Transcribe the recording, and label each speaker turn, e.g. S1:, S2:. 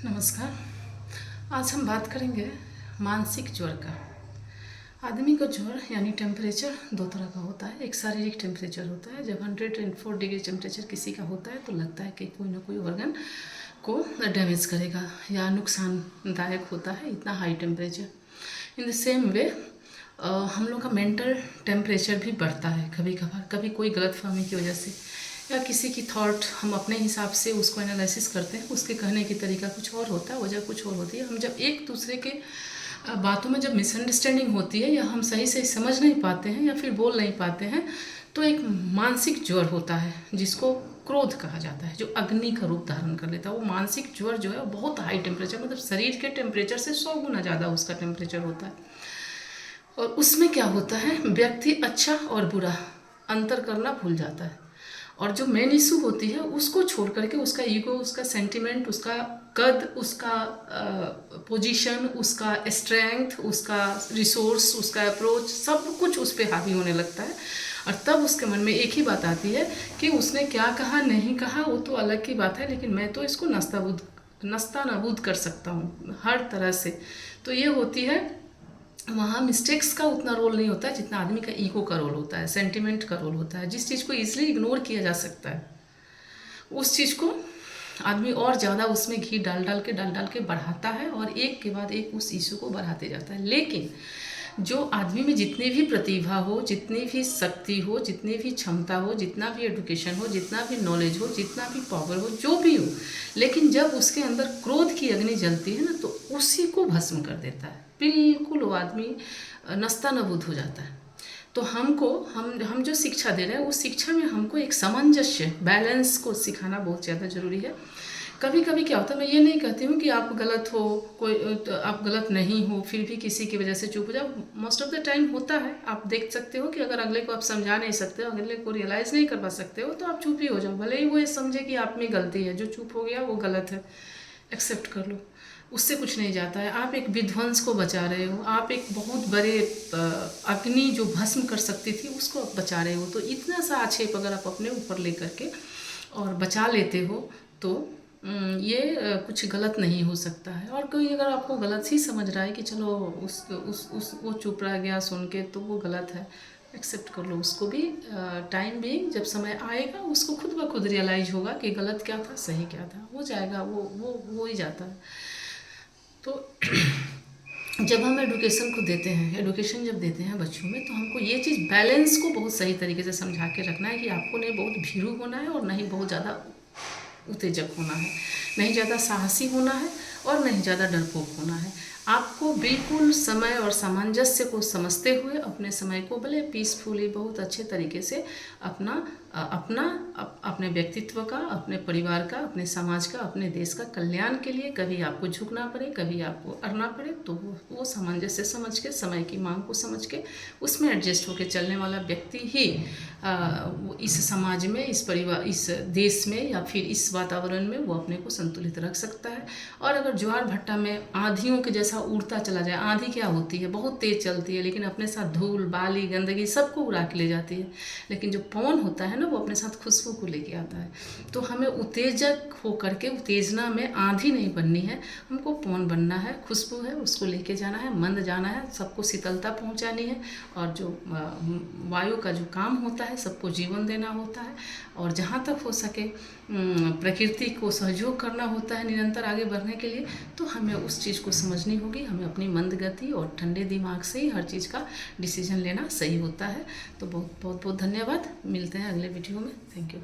S1: नमस्कार। आज हम बात करेंगे मानसिक ज्वर का। आदमी का ज्वर यानी टेम्परेचर दो तरह का होता है। एक शारीरिक टेम्परेचर होता है, जब 104 डिग्री टेम्परेचर किसी का होता है तो लगता है कि कोई ना कोई ऑर्गन को डैमेज करेगा या नुकसानदायक होता है, इतना high temperature. In the same way हम लोग का मेंटल टेम्परेचर भी बढ़ता है कभी कभार, कभी कोई गलतफहमी की वजह से या किसी की थॉट हम अपने हिसाब से उसको एनालिसिस करते हैं, उसके कहने की तरीका कुछ और होता है, वजह कुछ और होती है। हम जब एक दूसरे के बातों में जब मिसअंडरस्टैंडिंग होती है या हम सही से समझ नहीं पाते हैं या फिर बोल नहीं पाते हैं तो एक मानसिक ज्वर होता है जिसको क्रोध कहा जाता है, जो अग्नि का रूप धारण कर लेता है। वो मानसिक ज्वर जो है बहुत हाई टेम्परेचर, मतलब शरीर के टेम्परेचर से 100 गुना ज़्यादा उसका टेम्परेचर होता है। और उसमें क्या होता है, व्यक्ति अच्छा और बुरा अंतर करना भूल जाता है और जो मेन इशू होती है उसको छोड़ करके उसका ईगो, उसका सेंटिमेंट, उसका कद, उसका पोजीशन, उसका स्ट्रेंथ, उसका रिसोर्स, उसका अप्रोच, सब कुछ उस पर हावी होने लगता है। और तब उसके मन में एक ही बात आती है कि उसने क्या कहा नहीं कहा वो तो अलग की बात है, लेकिन मैं तो इसको नस्ता नाबूद कर सकता हूँ हर तरह से। तो ये होती है, वहाँ मिस्टेक्स का उतना रोल नहीं होता है जितना आदमी का ईगो का रोल होता है, सेंटिमेंट का रोल होता है। जिस चीज़ को इजीली इग्नोर किया जा सकता है उस चीज़ को आदमी और ज़्यादा उसमें घी डाल डाल के बढ़ाता है और एक के बाद एक उस इशू को बढ़ाते जाता है। लेकिन जो आदमी में जितनी भी प्रतिभा हो, जितनी भी शक्ति हो, जितनी भी क्षमता हो, जितना भी एडुकेशन हो, जितना भी नॉलेज हो, जितना भी पावर हो, जो भी हो, लेकिन जब उसके अंदर क्रोध की अग्नि जलती है ना तो उसी को भस्म कर देता है, बिल्कुल वो आदमी नस्ता नबूद हो जाता है। तो हम जो शिक्षा दे रहे हैं उस शिक्षा में हमको एक सामंजस्य, बैलेंस को सिखाना बहुत ज़्यादा ज़रूरी है। कभी कभी क्या होता है, मैं ये नहीं कहती हूँ कि आप गलत हो, कोई तो आप गलत नहीं हो फिर भी किसी की वजह से चुप हो जाओ। मोस्ट ऑफ द टाइम होता है, आप देख सकते हो कि अगर अगले को आप समझा नहीं सकते हो, अगले को रियलाइज़ नहीं करवा सकते हो तो आप चुप ही हो जाओ, भले ही वो ये समझे कि आप में गलती है। जो चुप हो गया वो गलत है, एक्सेप्ट कर लो, उससे कुछ नहीं जाता है। आप एक विध्वंस को बचा रहे हो, आप एक बहुत बड़े अग्नि जो भस्म कर सकती थी उसको आप बचा रहे हो। तो इतना सा आक्षेप अगर आप अपने ऊपर ले करके और बचा लेते हो तो ये कुछ गलत नहीं हो सकता है। और कोई अगर आपको गलत ही समझ रहा है कि चलो उस वो चुप रह गया सुन के तो वो गलत है, एक्सेप्ट कर लो उसको भी। टाइम बीइंग जब समय आएगा उसको खुद ब खुद रियलाइज होगा कि गलत क्या था सही क्या था, हो जाएगा, वो हो ही जाता है। तो जब हम एडुकेशन को देते हैं, एडुकेशन जब देते हैं बच्चों में, तो हमको ये चीज़ बैलेंस को बहुत सही तरीके से समझा के रखना है कि आपको नहीं बहुत भीरू होना है और नहीं बहुत ज़्यादा उत्तेजक होना है, नहीं ज़्यादा साहसी होना है और नहीं ज़्यादा डरपोक होना है। आपको बिल्कुल समय और सामंजस्य को समझते हुए अपने समय को भले पीसफुली बहुत अच्छे तरीके से अपने व्यक्तित्व का, अपने परिवार का, अपने समाज का, अपने देश का कल्याण के लिए कभी आपको झुकना पड़े, कभी आपको अड़ना पड़े, तो वो सामंजस्य समझ के, समय की मांग को समझ के उसमें एडजस्ट होकर चलने वाला व्यक्ति ही इस समाज में, इस परिवार, इस देश में या फिर इस वातावरण में वो अपने को संतुलित रख सकता है। और अगर ज्वार भट्टा में आंधियों के जैसा उड़ता चला जाए, आंधी क्या होती है, बहुत तेज चलती है लेकिन अपने साथ धूल, बाली, गंदगी सबको उड़ा के ले जाती है, लेकिन जो पवन होता है ना वो अपने साथ खुशबू को लेके आता है। तो हमें उत्तेजक होकर के उत्तेजना में आंधी नहीं बननी है, हमको पवन बनना है, खुशबू है उसको लेके जाना है, मंद जाना है, सबको शीतलता पहुंचानी है। और जो वायु का जो काम होता है, सबको जीवन देना होता है और जहाँ तक हो सके प्रकृति को सहयोग करना होता है निरंतर आगे बढ़ने के लिए। तो हमें उस चीज़ को समझनी होगी, हमें अपनी मंद गति और ठंडे दिमाग से ही हर चीज़ का डिसीजन लेना सही होता है। तो बहुत बहुत बहुत धन्यवाद, मिलते हैं अगले वीडियो में। Thank you.